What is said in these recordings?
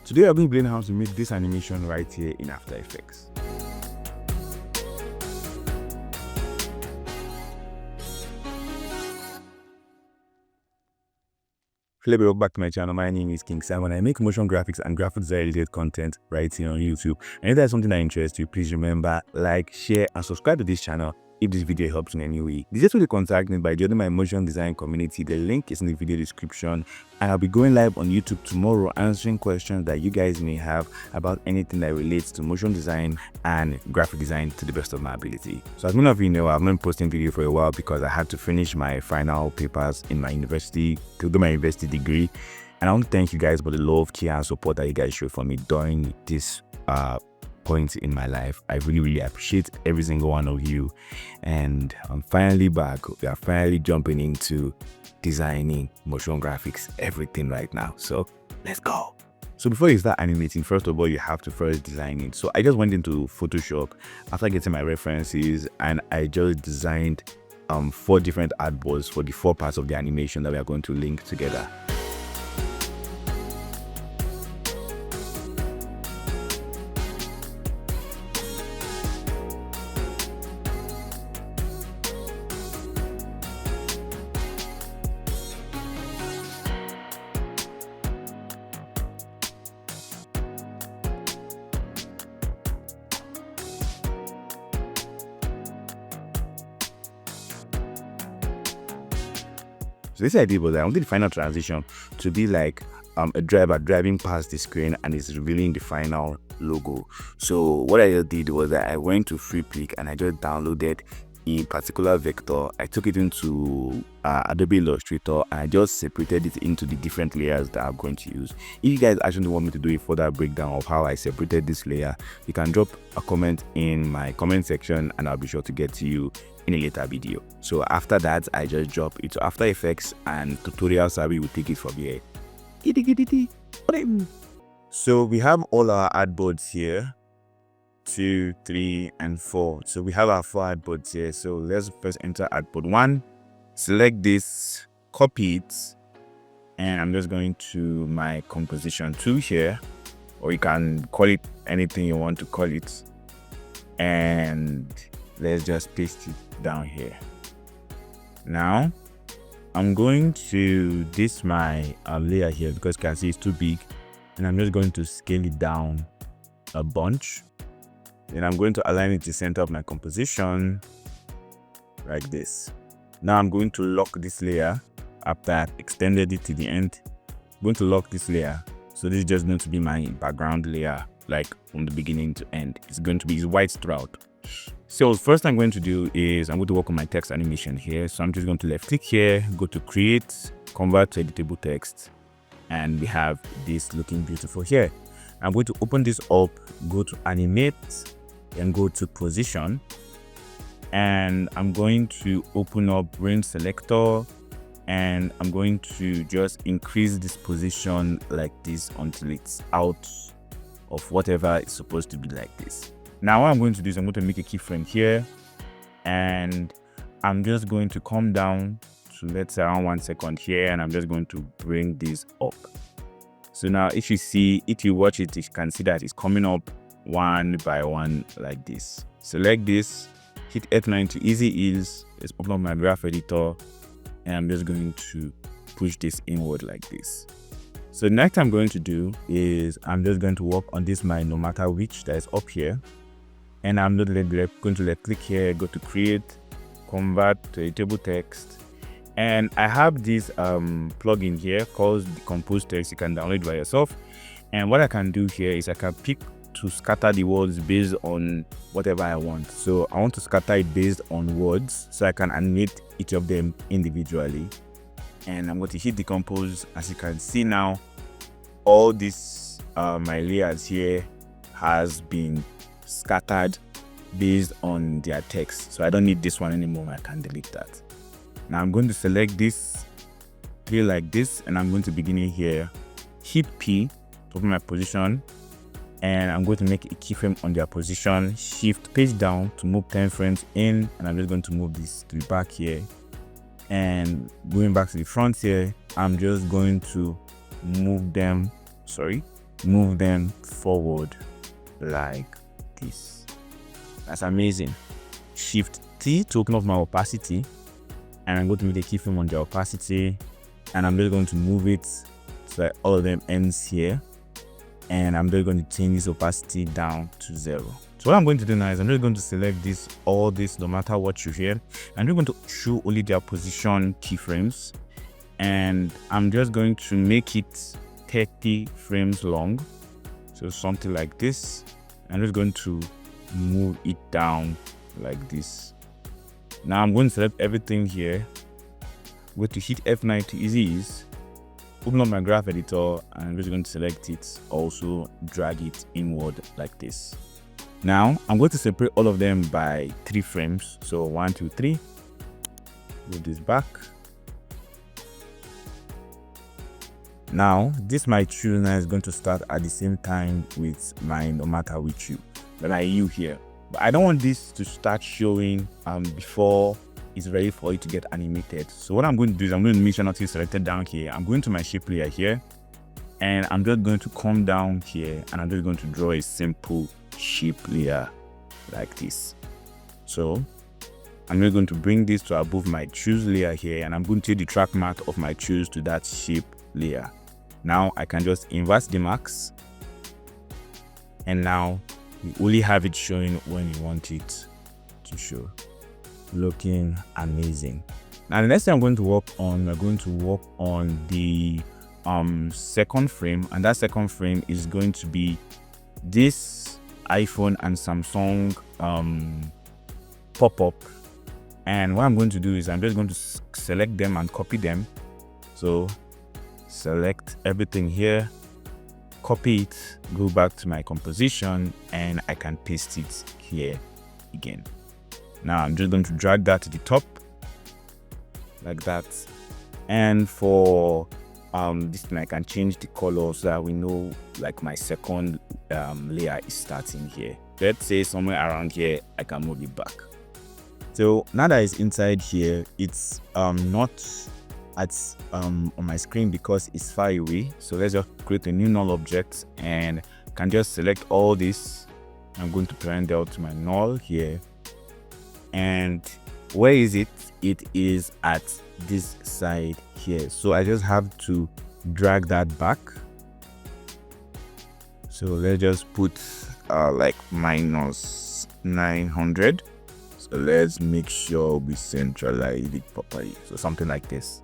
Today I'm going to be learning how to make this animation right here in After Effects. Hello, welcome back to my channel. My name is cie_ค์𝗵𝗵. I make motion graphics and graphics related content right here on YouTube. And if there's something that interests you, please remember, like, share, and subscribe to this channel if this video helps in any way. The easiest way to contact me by joining my motion design community. The link is in the video description. And I'll be going live on YouTube tomorrow answering questions that you guys may have about anything that relates to motion design and graphic design to the best of my ability. So as many of you know, I've been posting video for a while because I had to finish my final papers in my university to do my university degree. And I want to thank you guys for the love, care, and support that you guys showed for me during this point in my life. I really appreciate every single one of you. And I'm finally back. We are finally jumping into designing motion graphics, everything right now. So let's go. So before you start animating, first of all, you have to first design it. So I just went into Photoshop after getting my references, and I just designed 4 different artboards for the 4 parts of the animation that we are going to link together. So this idea was that I wanted the final transition to be like a driver driving past the screen and it's revealing the final logo. So what I just did was that I went to FreePic and I just downloaded a particular vector. I took it into Adobe Illustrator and I just separated it into the different layers that I'm going to use. If you guys actually want me to do a further breakdown of how I separated this layer, you can drop a comment in my comment section and I'll be sure to get to you in a later video. So after that, I just drop it to After Effects and Tutorial Sabi will take it from here. So we have all our artboards here, 2, 3, and 4. So we have our 4 artboards here. So let's first enter artboard 1, select this, copy it, and I'm just going to my composition 2 here, or you can call it anything you want to call it, and let's just paste it down here. Now I'm going to this my layer here because you can see it's too big, and I'm just going to scale it down a bunch. Then I'm going to align it to the center of my composition like this. Now I'm going to lock this layer after I've extended it to the end. I'm going to lock this layer. So this is just going to be my background layer, like from the beginning to end. It's going to be white throughout. So first I'm going to do is I'm going to work on my text animation here. So I'm just going to left click here, go to create, convert to editable text, and we have this looking beautiful here. I'm going to open this up, go to animate, and go to position, and I'm going to open up range selector, and I'm going to just increase this position like this until it's out of whatever it's supposed to be like this. Now what I'm going to do is I'm going to make a keyframe here, and I'm just going to come down to let's say around 1 second here, and I'm just going to bring this up. So now if you see, if you watch it, you can see that it's coming up one by one like this. Select this, hit F9 to easy ease, let's open up my graph editor, and I'm just going to push this inward like this. So next I'm going to do is I'm just going to work on this my no matter which that is up here, and I'm not going to left click here, go to create, convert to editable text, and I have this plugin here called the Compose Text. You can download it by yourself, and what I can do here is I can pick to scatter the words based on whatever I want. So I want to scatter it based on words so I can animate each of them individually, and I'm going to hit decompose. As you can see now, all this my layers here has been scattered based on their text, so I don't need this one anymore. I can delete that. Now I'm going to select this here like this, and I'm going to begin it here, hit P to open my position, and I'm going to make a keyframe on their position, shift page down to move 10 frames in, and I'm just going to move this to the back here, and going back to the front here, I'm just going to move them move them forward like this. That's amazing. Shift T to open up my opacity, and I'm going to make a keyframe on the opacity, and I'm just going to move it so that all of them ends here, and I'm just going to change this opacity down to 0. So what I'm going to do now is I'm just going to select this, all this, no matter what you hear. I'm just going to show only their position keyframes, and I'm just going to make it 30 frames long. So something like this. I'm just going to move it down like this. Now I'm going to select everything here. I'm going to hit F9 to easy ease, open up my graph editor, and I'm just going to select it, also drag it inward like this. Now I'm going to separate all of them by 3 frames. So 1, 2, 3. Move this back. Now this my tuner is going to start at the same time with my 𝗵𝗲𝗹𝗽𝗪, that I U here. But I don't want this to start showing before it's ready for it to get animated. So what I'm going to do is I'm going to make sure nothing is selected down here. I'm going to my shape layer here, and I'm just going to come down here, and I'm just going to draw a simple shape layer like this. So I'm just going to bring this to above my choose layer here, and I'm going to take the track mark of my choose to that shape layer. Now I can just invert the marks, and now you only have it showing when you want it to show. Looking amazing. Now the next thing I'm going to work on, we're going to work on the second frame, and that second frame is going to be this iPhone and Samsung pop-up. And what I'm going to do is I'm just going to select them and copy them. So select everything here, copy it, go back to my composition, and I can paste it here again. Now I'm just going to drag that to the top like that, and for this thing I can change the color so that we know like my second layer is starting here. Let's say somewhere around here, I can move it back. So now that it's inside here, it's not at on my screen because it's far away. So let's just create a new null object, and can just select all this. I'm going to parent out to my null here, and where is it? It is at this side here. So I just have to drag that back. So let's just put like -900. So let's make sure we centralize it properly. So something like this.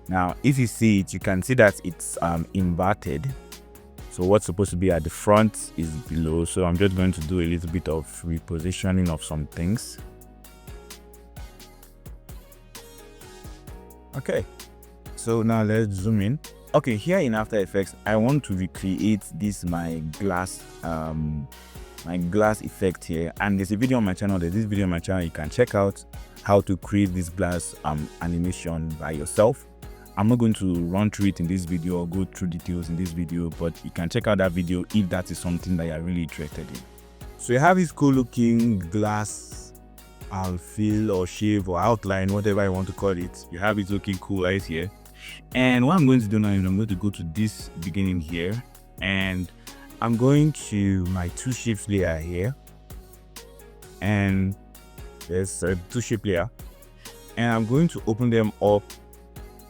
Now, if you see it, you can see that it's inverted. So what's supposed to be at the front is below. So I'm just going to do a little bit of repositioning of some things. Okay, so now let's zoom in. Okay, here in After Effects, I want to recreate this my glass effect here, and there's a video on my channel. There's this video on my channel you can check out how to create this glass animation by yourself. I'm not going to run through it in this video or go through details in this video, but you can check out that video if that is something that you're really interested in. So you have this cool looking glass fill or shave or outline, whatever you want to call it. You have it looking cool right here. And what I'm going to do now is I'm going to go to this beginning here, and I'm going to my 2 shapes layer here, and there's a 2 shape layer, and I'm going to open them up.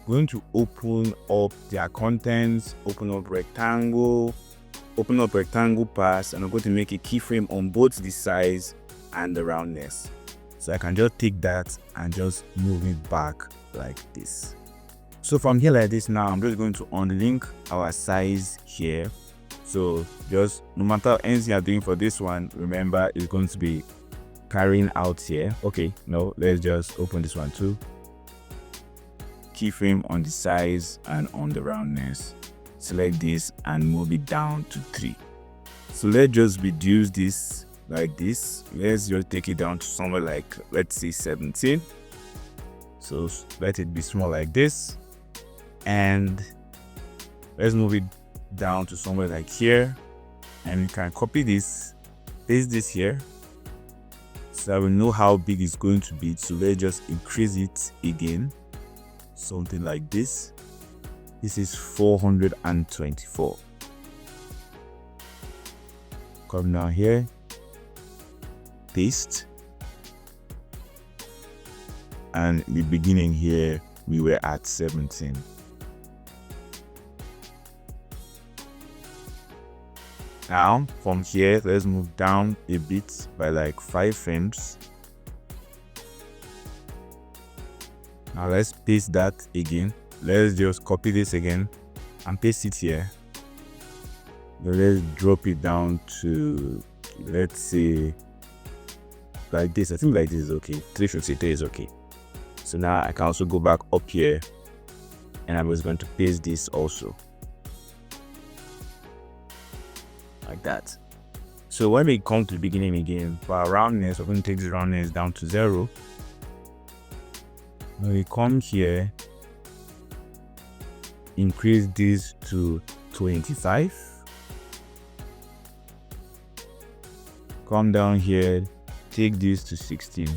Going to open up their contents, open up rectangle pass, and I'm going to make a keyframe on both the size and the roundness. So I can just take that and just move it back like this. So from here like this, now I'm just going to unlink our size here. So just no matter anything you're doing for this one, remember it's going to be carrying out here. Okay, no, let's just open this one too. Keyframe on the size and on the roundness. Select this and move it down to 3. So let's just reduce this like this. Let's just take it down to somewhere like, let's say 17. So let it be small like this, and let's move it down to somewhere like here, and we can copy this, paste this here, so that we know how big it's going to be. So let's just increase it again, something like this. This is 424. come down here, paste, and the beginning here we were at 17. Now from here, let's move down a bit by like 5 frames. Now let's paste that again. Let's just copy this again and paste it here. Now let's drop it down to, let's say, like this. I think like this is okay. 353 is okay. So now I can also go back up here and I was going to paste this also. Like that. So when we come to the beginning again, for our roundness, we're going to take the roundness down to 0. When we come here, increase this to 25. Come down here, take this to 16.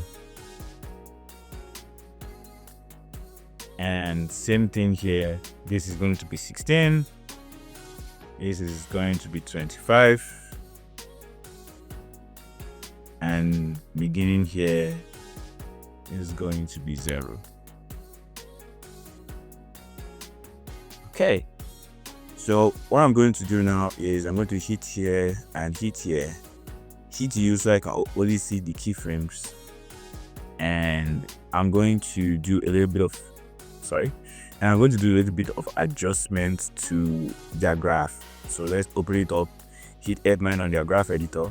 And same thing here, this is going to be 16. This is going to be 25. And beginning here is going to be 0. Okay, so what I'm going to do now is I'm going to hit here and hit here. Hit U so I can only see the keyframes. And I'm going to do a little bit of, and I'm going to do a little bit of adjustment to their graph. So let's open it up, hit F9 on their graph editor.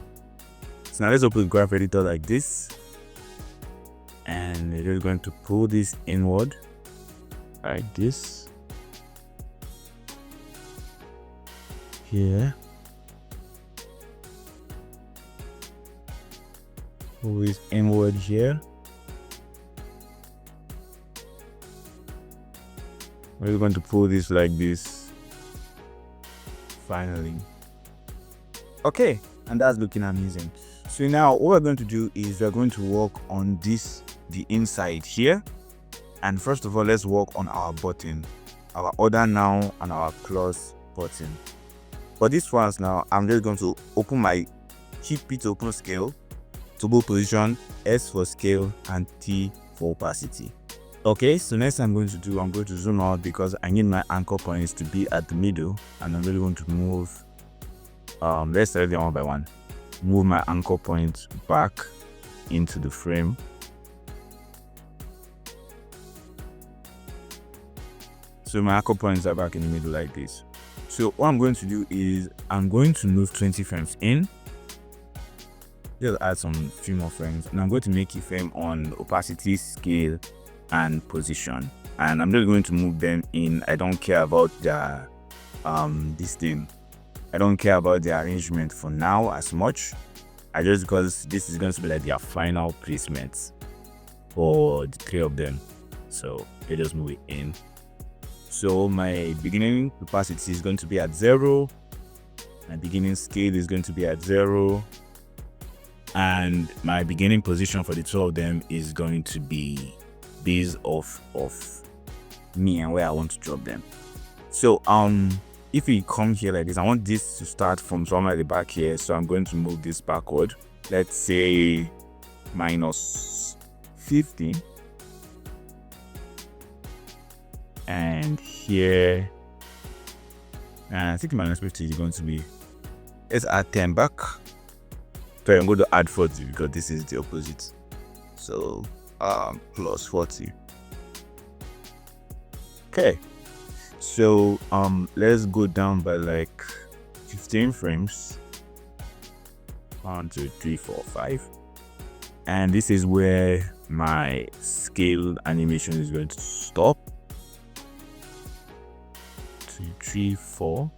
So now let's open the graph editor like this. And we're just going to pull this inward like this. Here. Pull this inward here. We're going to pull this like this. Finally. Okay, and that's looking amazing. So now what we're going to do is we're going to work on this, the inside here. And first of all, let's work on our button, our order now and our plus button. For this ones now, I'm just going to open my hit P to open scale, toggle position, S for scale, and T for opacity. Okay, so next I'm going to do, I'm going to zoom out because I need my anchor points to be at the middle, and I'm really going to move, let's select them one by one. Move my anchor point back into the frame. So my anchor points are back in the middle like this. So what I'm going to do is I'm going to move 20 frames in. Just add some few more frames, and I'm going to make a frame on opacity, scale, and position. And I'm just going to move them in. I don't care about the this thing. I don't care about the arrangement for now as much. Because this is going to be like their final placements for the 3 of them. So I just move it in. So my beginning opacity is going to be at 0. My beginning scale is going to be at 0. And my beginning position for the 2 of them is going to be based off of me and where I want to drop them. So if we come here like this, I want this to start from somewhere at the back here. So I'm going to move this backward. Let's say minus 15. And here, and I think minus 50 is going to be, let's add 10 back. So I'm going to add 40 because this is the opposite. So plus 40. Okay. So let's go down by like 15 frames. 1, 2, 3, 4, 5. And this is where my scale animation is going to stop. 2, 3, 4.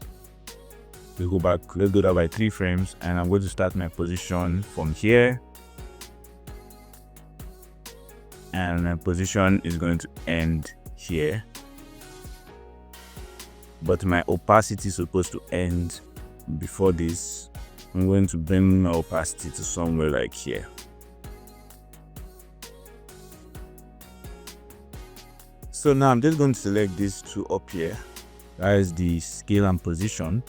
We go back, let's do that by 3 frames, and I'm going to start my position from here. And my position is going to end here. But my opacity is supposed to end before this. I'm going to bring my opacity to somewhere like here. So now I'm just going to select these 2 up here. That is the scale and position.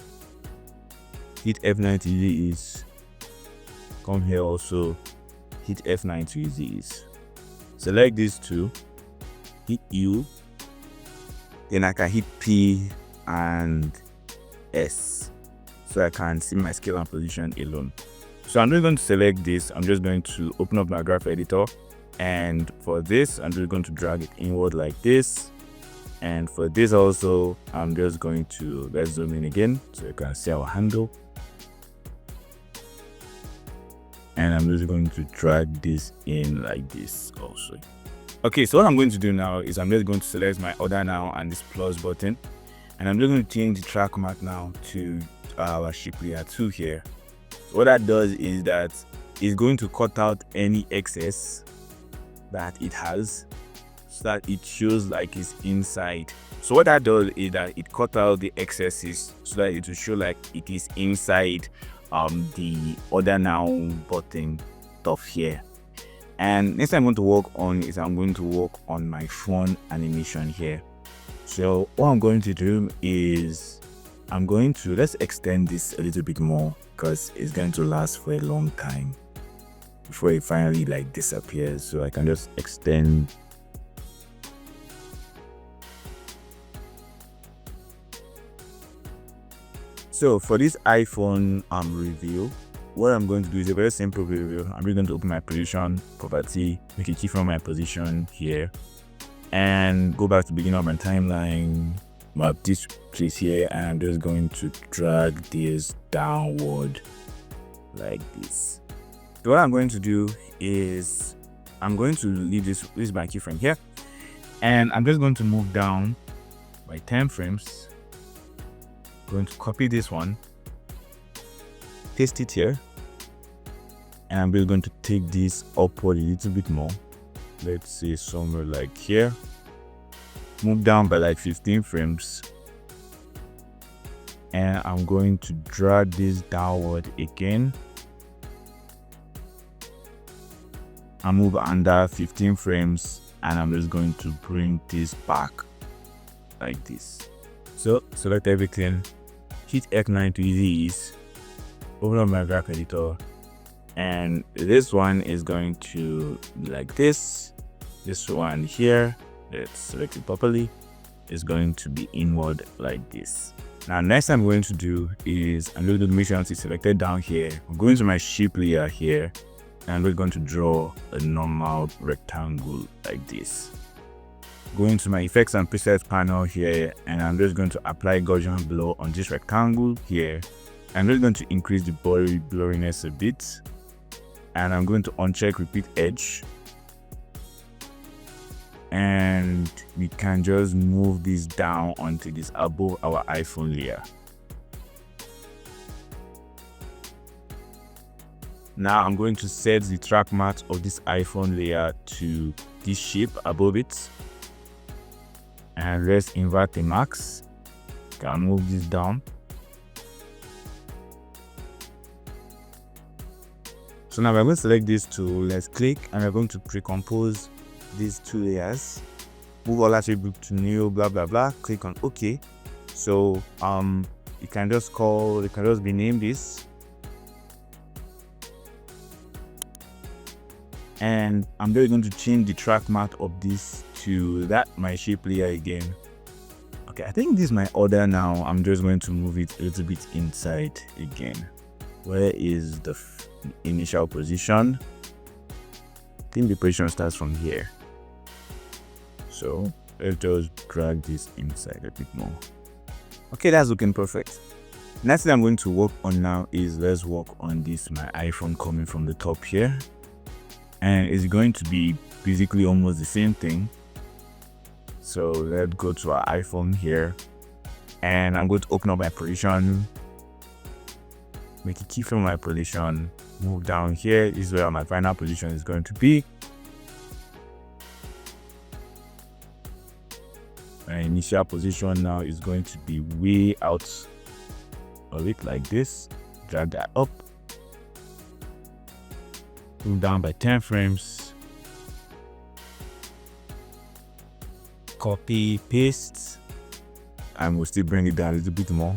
Hit F9 is come here also, hit F9 to use these. Select these two, hit U, then I can hit P and S, so I can see my scale and position alone. So I'm just going to select this. I'm just going to open up my graph editor, and for this I'm just going to drag it inward like this, and for this also I'm just going to, let's zoom in again so you can see our handle, and I'm just going to drag this in like this also. Okay, so what I'm going to do now is I'm just going to select my order now and this plus button, and I'm just going to change the track matte now to our cie_𝗵𝗵𝗶 here. So what that does is that it's going to cut out any excess that it has, so that it shows like it's inside. So what that does is that it cuts out the excesses so that it will show like it is inside the order now button top here. And next I'm going to work on is I'm going to work on my phone animation here. So what I'm going to do is I'm going to, let's extend this a little bit more because it's going to last for a long time before it finally like disappears. So I can just extend. So for this iPhone review, what I'm going to do is a very simple review. I'm just going to open my position property, make a key from my position here, and go back to the beginning of my timeline, map this place here, and I'm just going to drag this downward like this. So what I'm going to do is I'm going to leave this is my keyframe here, and I'm just going to move down by 10 frames. Going to copy this one, paste it here, and I'm just going to take this upward a little bit more. Let's say somewhere like here. Move down by like 15 frames, and I'm going to drag this downward again and move under 15 frames, and I'm just going to bring this back like this. So select everything, hit F9 to ease, open up my graph editor, and this one is going to be like this. This one here, let's select it properly, is going to be inward like this. Now next I'm going to do is I'm going to make sure it's selected down here. I'm going to my shape layer here, and we're going to draw a normal rectangle like this. Going to my effects and presets panel here, and I'm just going to apply Gaussian blur on this rectangle here. I'm just going to increase the blurriness a bit, and I'm going to uncheck repeat edge, and we can just move this down until this above our iPhone layer. Now I'm going to set the track matte of this iPhone layer to this shape above it, and let's invert the max. Can move this down. So now we're going to select these two. Let's click, and we're going to pre-compose these two layers. Move all attribute to new, blah blah blah. Click on OK. So you can just rename this. And I'm just going to change the track matte of this to that my shape layer again. Okay, I think this is my order now. I'm just going to move it a little bit inside again. Where is the initial position? I think the position starts from here. So let's just drag this inside a bit more. Okay, that's looking perfect. Next thing I'm going to work on now is let's work on this my iPhone coming from the top here. And it's going to be basically almost the same thing. So let's go to our iPhone here, and I'm going to open up my position, make a keyframe my position, move down here. This is where my final position is going to be. My initial position now is going to be way out of it like this. Drag that up. Move down by 10 frames. Copy, paste, and we'll still bring it down a little bit more.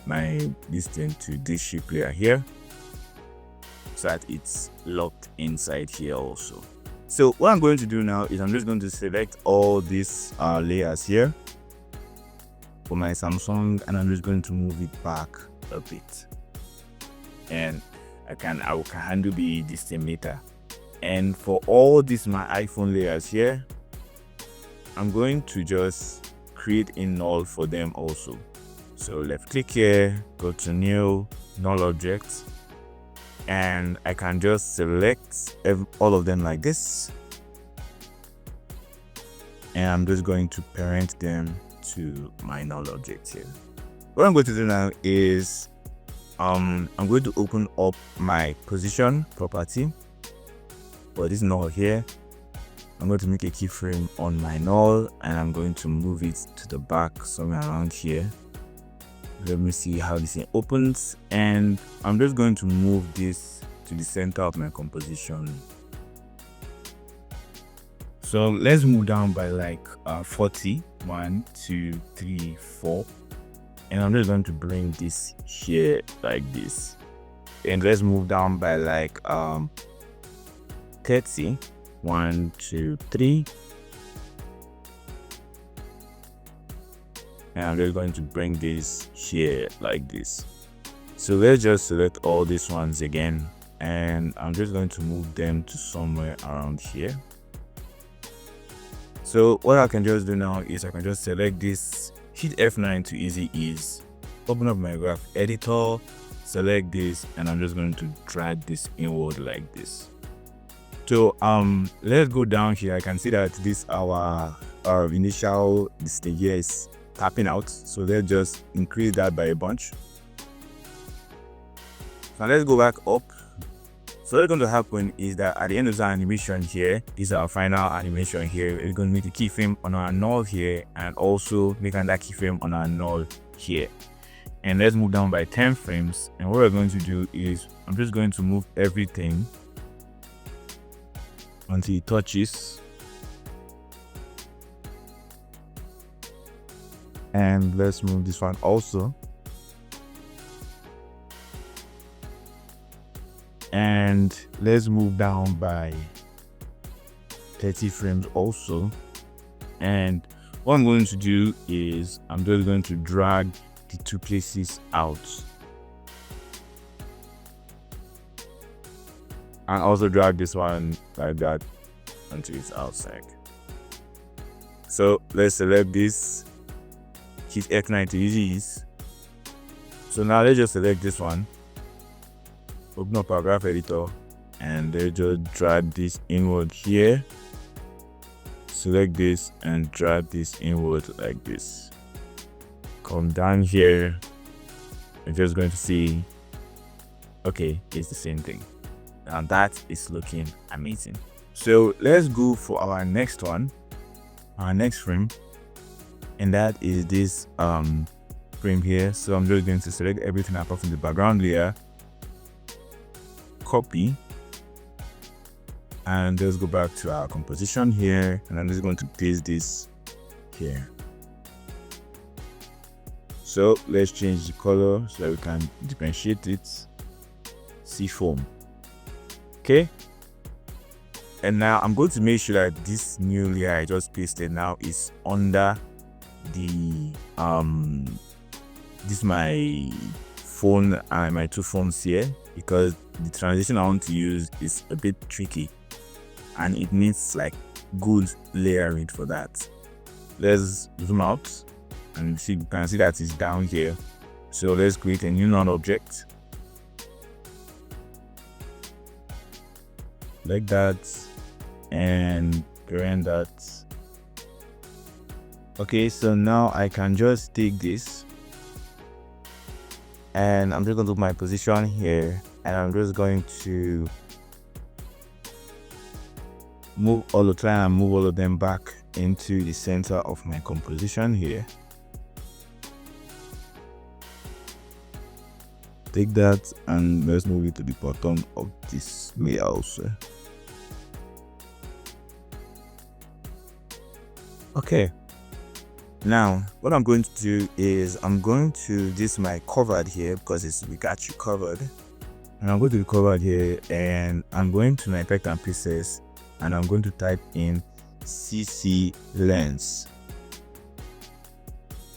this thing to this shape layer here, so that it's locked inside here also. So what I'm going to do now is I'm just going to select all these layers here for my Samsung, and I'm just going to move it back a bit, and I can handle this thing later. And for all these my iPhone layers here, I'm going to just create a null for them also. So left click here, go to new null object, and I can just select all of them like this, and I'm just going to parent them to my null object here. What I'm going to do now is I'm going to open up my position property for this null here. I'm going to make a keyframe on my null, and I'm going to move it to the back somewhere around here. Let me see how this thing opens, and I'm just going to move this to the center of my composition. So let's move down by like 40. 1, 2, 3, 4, and I'm just going to bring this here like this, and let's move down by like 30. 1, 2, 3, and I'm just going to bring this here like this. So let's just select all these ones again, and I'm just going to move them to somewhere around here. So what I can just do now is I can just select this, hit F9 to easy ease, open up my graph editor, select this, and I'm just going to drag this inward like this. So let's go down here. I can see that this our initial display here is tapping out, so let's just increase that by a bunch. Now let's go back up. So what's going to happen is that at the end of the animation here, this is our final animation here. We're going to make a keyframe on our null here, and also make another keyframe on our null here. And let's move down by 10 frames. And what we're going to do is I'm just going to move everything until it touches. And let's move this one also. And let's move down by 30 frames also. And what I'm going to do is I'm just going to drag the two places out, and also drag this one like that until it's outside. So let's select this, hit F9 to ease. So now let's just select this one, open up our graph editor, and let's just drag this inward here. Select this and drag this inward like this. Come down here, you're just going to see, okay, it's the same thing. Now that is looking amazing. So let's go for our next one, our next frame, and that is this frame here. So I'm just going to select everything apart from the background layer, copy, and let's go back to our composition here, and I'm just going to paste this here. So let's change the color so that we can differentiate it. cie_ ፅ_ ፅ_ ፅ. Okay, and now I'm going to make sure that this new layer I just pasted now is under the this my phone and my two phones here, because the transition I want to use is a bit tricky and it needs like good layering for that. Let's zoom out and see, you can see that it's down here. So let's create a new null object like that and parent that. Okay, so now I can just take this and I'm just going to do my position here, and I'm just going to try and move all of them back into the center of my composition here. Take that and let's move it to the bottom of this layer also. Okay, Now, what I'm going to do is I'm going to this my covered here because we got you covered. And I'm going to the covered here and I'm going to my vector and pieces and I'm going to type in cie_length.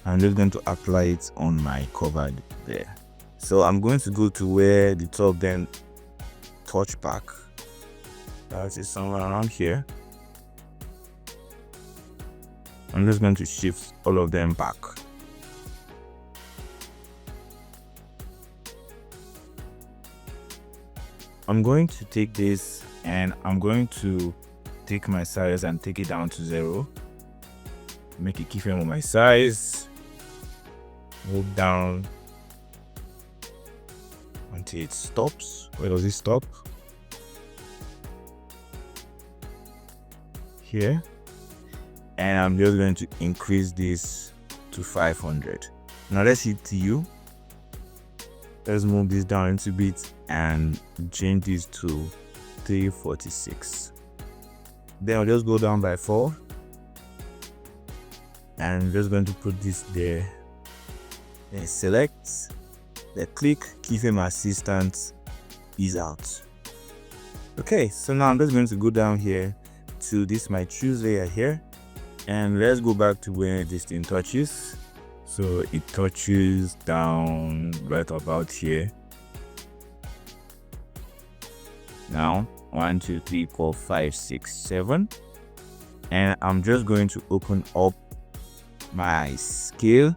I'm just going to apply it on my covered there. So I'm going to go to where the two of them touch back. That is somewhere around here. I'm just going to shift all of them back. I'm going to take this and I'm going to take my size and take it down to 0. Make a keyframe on my size. Move down until it stops. Where does it stop? Here. And I'm just going to increase this to 500. Now let's hit U. Let's move this down a little bit and change this to 346. Then I'll just go down by 4. And I'm just going to put this there. Then select, then click keyframe assistant is out. Okay, so now I'm just going to go down here to this my choose layer here. And let's go back to where this thing touches. So it touches down right about here. Now 1, 2, 3, 4, 5, 6, 7. And I'm just going to open up my scale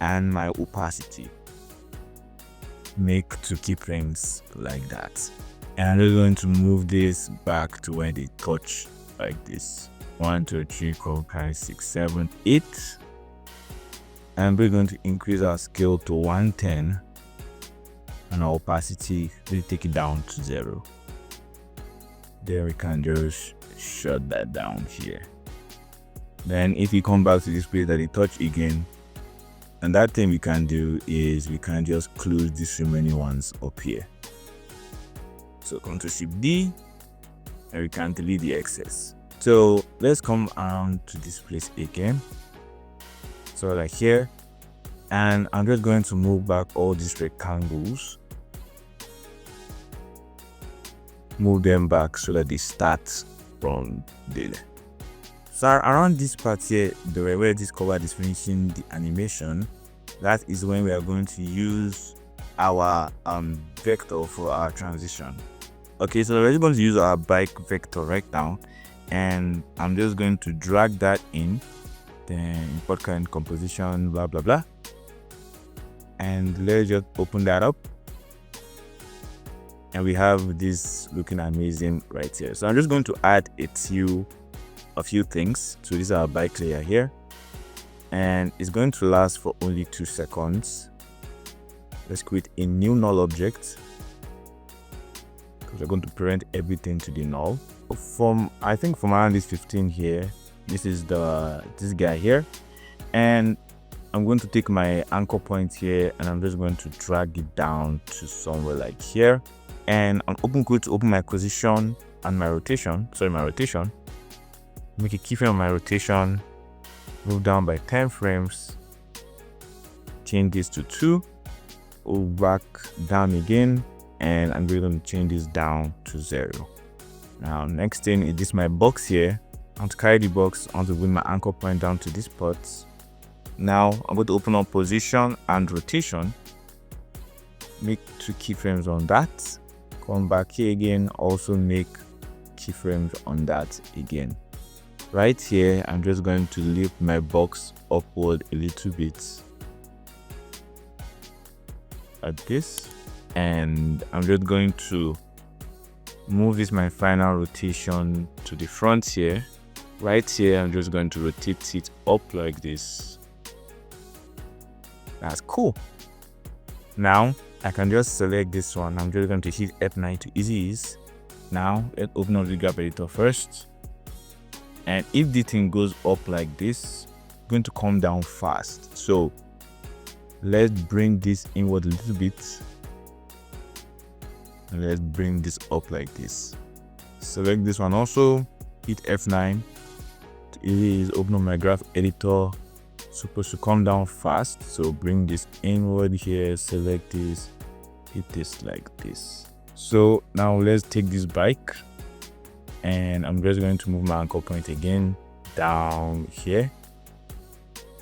and my opacity. Make 2 keyframes like that. And I'm just going to move this back to where they touch like this. 1, 2, 3, 4, 5, 6, 7, 8. And we're going to increase our scale to 110 and our opacity, we take it down to 0. There we can just shut that down here. Then if you come back to this place that it touch again, and that thing we can do is we can just close these remaining ones up here. So Ctrl+Shift+D and we can delete the excess. So let's come around to this place again. So like here, and I'm just going to move back all these rectangles, move them back so that they start from there. So around this part here, the where this cover is finishing the animation, that is when we are going to use our vector for our transition. Okay, so we're going to use our bike vector right now, and I'm just going to drag that in. Then import current composition, blah blah blah, and let's just open that up and we have this looking amazing right here. So I'm just going to add a few things. So this is our bike layer here and it's going to last for only 2 seconds. Let's create a new null object because we're going to parent everything to the null. I think from around this 15 here, this is this guy here, and I'm going to take my anchor point here and I'm just going to drag it down to somewhere like here, and I'm going to open my position and my rotation. Make a keyframe on my rotation, move down by 10 frames, change this to 2, go back down again, and I'm going to change this down to 0. Now next thing is this my box here. I want to carry the box, I want to bring my anchor point down to this spot. Now I'm going to open up position and rotation, make 2 keyframes on that, come back here again, also make keyframes on that again. Right here, I'm just going to lift my box upward a little bit like this, and I'm just going to move this my final rotation to the front here. Right here, I'm just going to rotate it up like this. That's cool. Now I can just select this one. I'm just going to hit F9 to easy ease. Now let's open up the graph editor first, and if the thing goes up like this, it's going to come down fast. So let's bring this inward a little bit and let's bring this up like this. Select this one also, hit F9 to it is. Open up my graph editor. Supposed to come down fast, so bring this inward here, select this, hit this like this. So now let's take this bike, and I'm just going to move my anchor point again down here.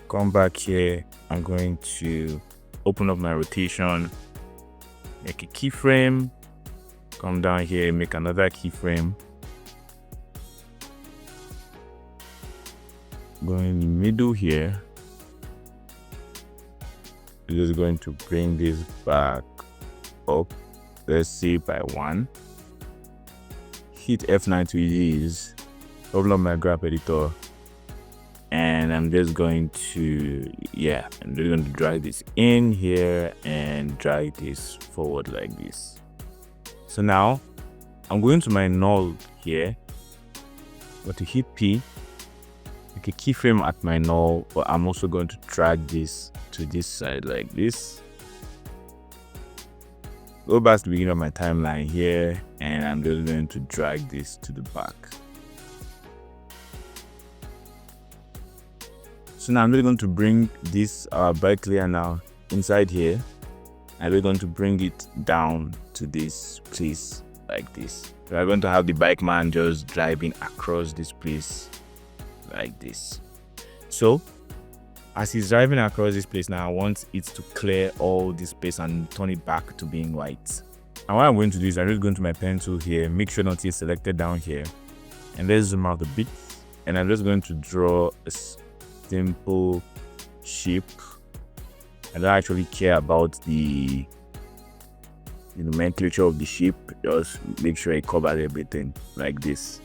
Come back here. I'm going to open up my rotation, make a keyframe, come down here, make another keyframe, go in the middle here. We're just going to bring this back up, let's see, by 1. Hit F9 to ease, open up my graph editor, and I'm just going to, I'm just going to drag this in here and drag this forward like this. So now I'm going to my null here, but to hit P, make a keyframe at my null, but I'm also going to drag this to this side like this. Go back to the beginning of my timeline here, and I'm just going to drag this to the back. So now I'm really going to bring this bike layer now inside here, and we're going to bring it down to this place like this. So I'm going to have the bike man just driving across this place like this. So as he's driving across this place now, I want it to clear all this space and turn it back to being white. And what I'm going to do is I'm just going to my pen tool here, make sure not it's selected down here, and let's zoom out a bit, and I'm just going to draw a simple shape. I don't actually care about the nomenclature of the shape, just make sure it covers everything like this.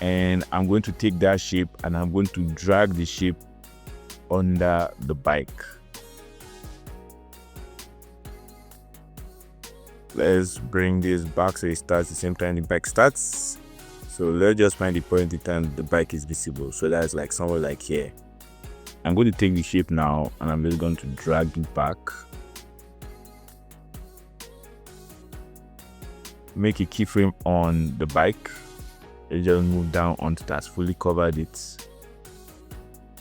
And I'm going to take that shape and I'm going to drag the shape under the bike. Let's bring this back so it starts the same time the bike starts. So let's just find the point in time the bike is visible. So that's like somewhere like here. I'm going to take the shape now and I'm just going to drag it back. Make a keyframe on the bike. Let's just move down onto that, fully covered it.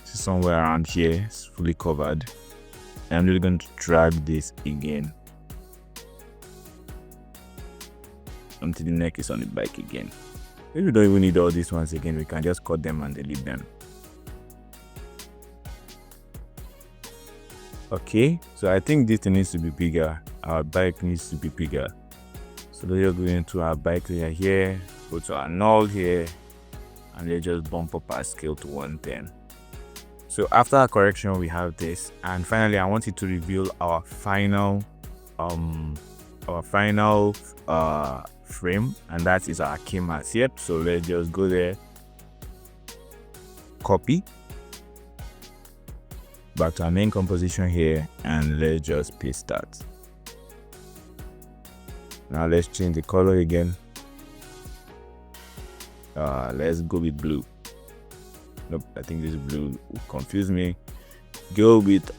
Somewhere around here, it's fully covered. And I'm just going to drag this again until the neck is on the bike again. If we don't even need all these ones again, we can just cut them and delete them. Okay, so I think this thing needs to be bigger. Our bike needs to be bigger. So let's just go into our bike layer here, go to our null here, and let's just bump up our scale to 110. So after our correction, we have this, and finally, I want it to reveal our final frame, and that is our cie_𝗵𝗵. Yep. So let's just go there, copy, back to our main composition here, and let's just paste that. Now let's change the color again. Let's go with blue. Nope, I think this blue will confuse me. Go with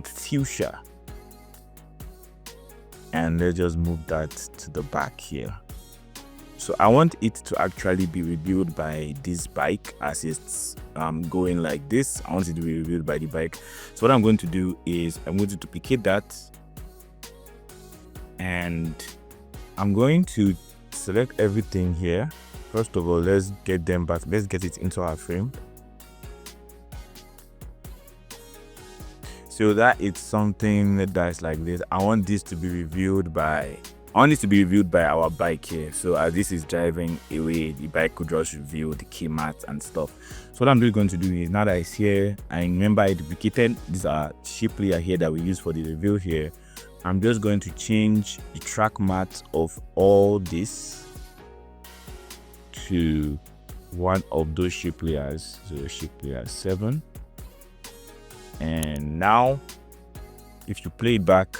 fuchsia, and let's just move that to the back here. So I want it to actually be reviewed by this bike as it's going like this. I want it to be reviewed by the bike. So what I'm going to do is I'm going to duplicate that, and I'm going to select everything here. First of all, let's get them back. Let's get it into our frame. So that it's something that's like this. I want this to be reviewed by our bike here. So as this is driving away, the bike could just review the cie_𝗵𝗵 and stuff. So what I'm just going to do is, now that it's here, I remember I duplicated these are shape layer here that we use for the review here. I'm just going to change the track matte of all this to one of those shape layers. So shape layer 7. And now if you play it back,